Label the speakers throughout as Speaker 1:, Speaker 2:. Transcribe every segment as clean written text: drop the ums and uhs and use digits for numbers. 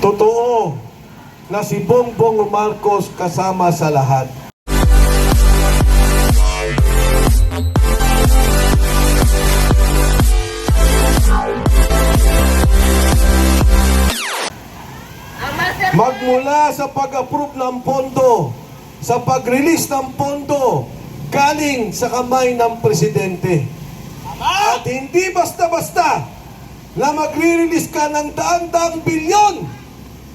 Speaker 1: Totoo na si Bongbong Marcos kasama sa lahat. Magmula sa pag-approve ng pondo, sa pag-release ng pondo, galing sa kamay ng presidente. At hindi basta-basta na magre-release ka ng daang-daang bilyon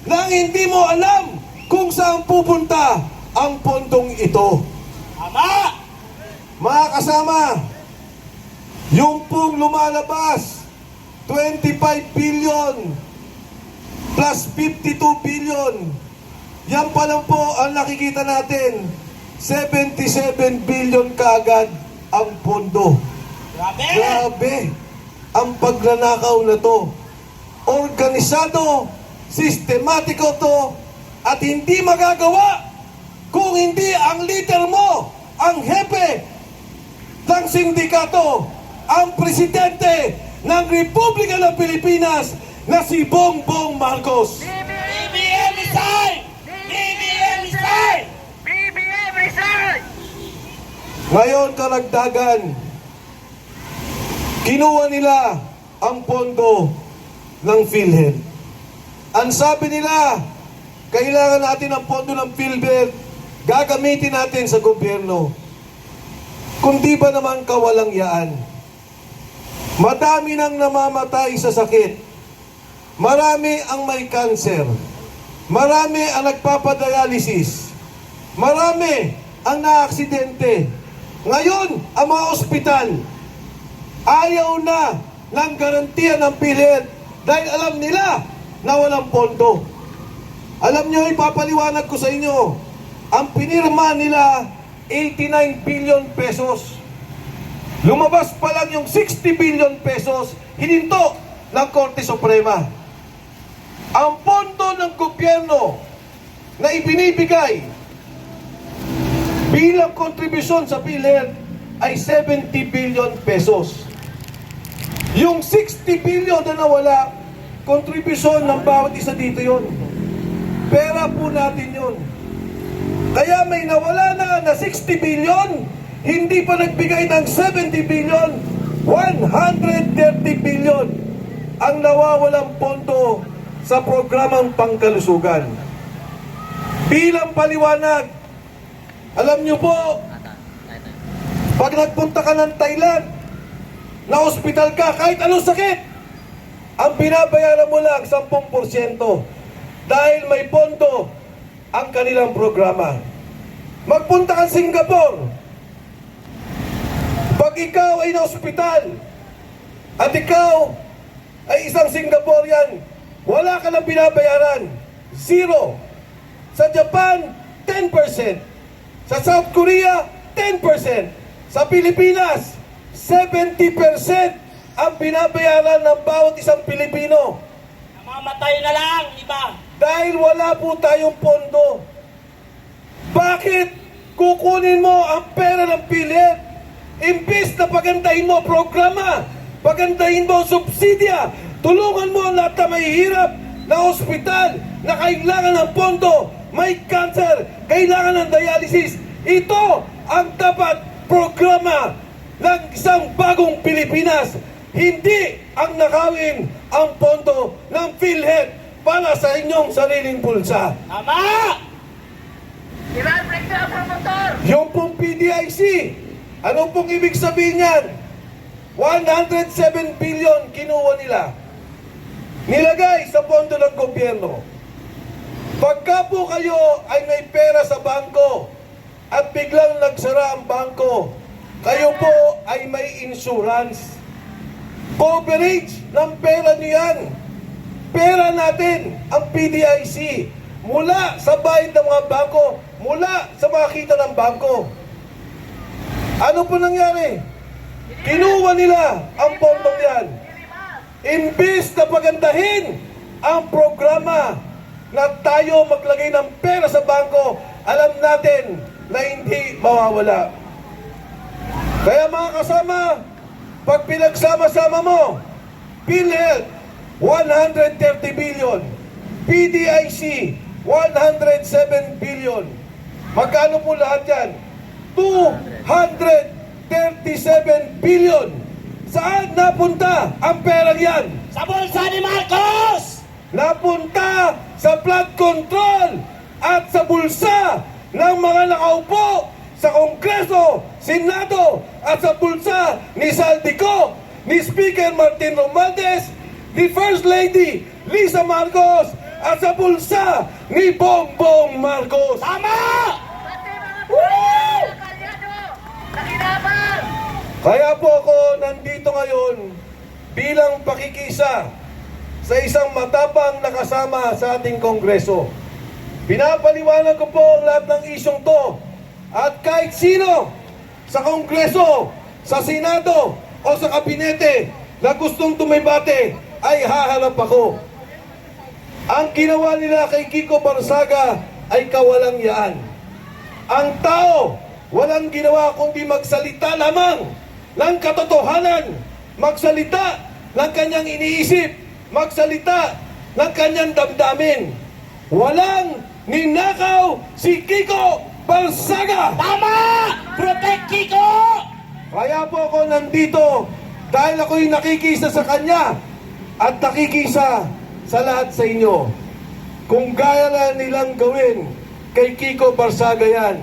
Speaker 1: nang hindi mo alam kung saan pupunta ang pondong ito. Mga kasama, yung pong lumalabas, 25 billion plus 52 billion. Yan pa lang po ang nakikita natin. 77 billion kaagad ang pondo. Grabe ang pagnanakaw na to. Organisado, sistematiko to, at hindi magagawa kung hindi ang leader mo, ang hepe ng sindikato, ang presidente ng Republika ng Pilipinas na si Bongbong Marcos.
Speaker 2: BBM resign! BBM resign! BBM resign!
Speaker 1: Ngayon, karagdagan, kinuha nila ang pondo ng PhilHealth. Ang sabi nila, kailangan natin ang pondo ng PhilHealth, gagamitin natin sa gobyerno. Kundi ba naman kawalang yaan? Madami nang namamatay sa sakit. Marami ang may cancer. Marami ang nagpapadialysis. Marami ang naaksidente. Ngayon, ang mga ospital, ayaw na ng garantiya ng PhilHealth dahil alam nila na walang pondo. Alam nyo, ipapaliwanag ko sa inyo, ang pinirma nila, 89 billion pesos. Lumabas pa lang yung 60 billion pesos, hininto ng Korte Suprema. Ang pondo ng gobyerno na ibinibigay bilang kontribusyon sa PhilHealth ay 70 billion pesos. Yung 60 billion na nawala, kontribusyon ng bawat isa dito yon. Pera po natin yon. Kaya may nawala na 60 billion, hindi pa nagbigay ng 70 billion, 130 billion ang nawawalang pondo sa programang pangkalusugan. Bilang paliwanag, alam nyo po, pag nagpunta ka ng Thailand, na ospital ka, kahit anong sakit, ang binabayaran mo lang 10% dahil may pondo ang kanilang programa. Magpunta ka sa Singapore, pag ikaw ay na ospital at ikaw ay isang Singaporean, wala ka lang binabayaran. 0. Sa Japan, 10%. Sa South Korea, 10%. Sa Pilipinas, 70% ang binabayaran ng bawat isang Pilipino.
Speaker 2: Namamatay na lang, iba.
Speaker 1: Dahil wala po tayong pondo. Bakit kukunin mo ang pera ng PhilHealth? Imbis na pagandahin mo programa, pagandahin mo subsidya, tulungan mo ang lahat na mahihirap na ospital na kailangan ng pondo, may cancer, kailangan ng dialysis. Ito ang dapat programa ng isang bagong Pilipinas. Hindi ang nakawin ang pondo ng PhilHealth para sa inyong sariling bulsa.
Speaker 2: Tama! Iran, break na promotor!
Speaker 1: Yung pong PDIC, ano pong ibig sabihin yan? 107 billion kinuha nila. Nilagay sa pondo ng gobyerno. Pagka po kayo ay may pera sa bangko at biglang nagsara ang bangko, kayo po ay may insurance. Coverage ng pera niyo yan. Pera natin, ang PDIC, mula sa bayad ng mga bangko, mula sa mga kita ng bangko. Ano po nangyari? Kinuha nila ang pondong yan. Imbis na pagandahin ang programa na tayo maglagay ng pera sa bangko, alam natin na hindi mawawala. Kaya mga kasama, pag pinagsama-sama mo, PhilHealth, 130 billion. PDIC, 107 billion. Magkano po lahat yan? 237 billion. Saan napunta ang perang yan?
Speaker 2: Sa bulsa ni Marcos!
Speaker 1: Napunta sa flood control at sa bulsa ng mga nakaupo sa Kongreso, Senado at sa bulsa ni Saldico, ni Speaker Martin Romualdez, ni First Lady Lisa Marcos at sa bulsa ni Bongbong Marcos.
Speaker 2: Tama!
Speaker 1: Woo!
Speaker 2: Nakinabang!
Speaker 1: Kaya po ako nandito ngayon bilang pakikisa sa isang matapang na kasama sa ating Kongreso. Pinapaliwanag ko po ang lahat ng isyong to at kahit sino sa Kongreso, sa Senado o sa Kabinete na gustong tumibate ay haharap ako. Ang ginawa nila kay Kiko Barsaga ay kawalang yaan. Ang tao walang ginawa kundi magsalita lamang ng katotohanan, magsalita ng kanyang iniisip, magsalita ng kanyang damdamin. Walang ninakaw si Kiko Barsaga!
Speaker 2: Tama! Protect Kiko!
Speaker 1: Kaya po ako nandito dahil ako'y nakikisa sa kanya at nakikisa sa lahat sa inyo. Kung gaya na nilang gawin kay Kiko Barsaga yan,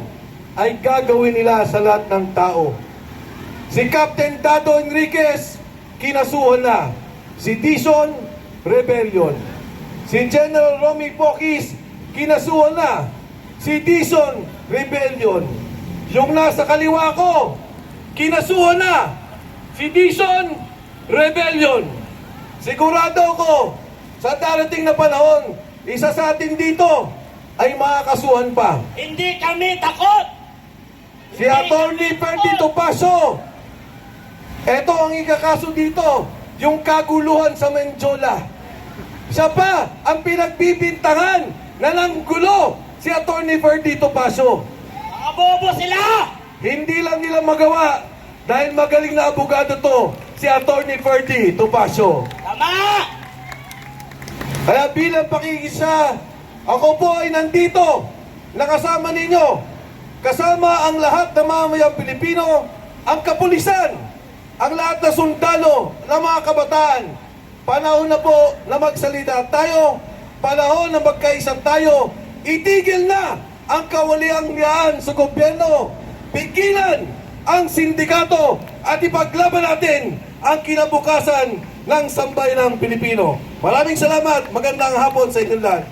Speaker 1: ay gagawin nila sa lahat ng tao. Si Captain Dado Enriquez, kinasuhan na. Si Dison, rebellion. Si General Romy Pokis, kinasuhan na. Si Dison, rebellion. Yung nasa kaliwa ko, kinasuhan na. Si Dison, rebellion. Sigurado ko, sa darating na panahon, isa sa atin dito ay makakasuhan pa.
Speaker 2: Hindi kami takot!
Speaker 1: Si Atty. Ferdy Topacio. Ito ang ikakaso dito, yung kaguluhan sa Menjola. Siya pa ang pinagbibintangan na nanggulo si Atty. Ferdy Topacio.
Speaker 2: Mga bobo sila!
Speaker 1: Hindi lang nila magawa dahil magaling na abogado to, si Atty. Ferdy Topacio.
Speaker 2: Tama!
Speaker 1: Kaya bilang pakikisa, ako po ay nandito, nakasama ninyo, kasama ang lahat ng mamamayang Pilipino, ang kapulisan, ang lahat na sundalo ng mga kabataan. Panahon na po na magsalita tayo, panahon na magkaisang tayo, itigil na ang kawaliang-yaan sa gobyerno, pigilan ang sindikato at ipaglaban natin ang kinabukasan ng sambayanang Pilipino. Maraming salamat, magandang hapon sa inyo lahat.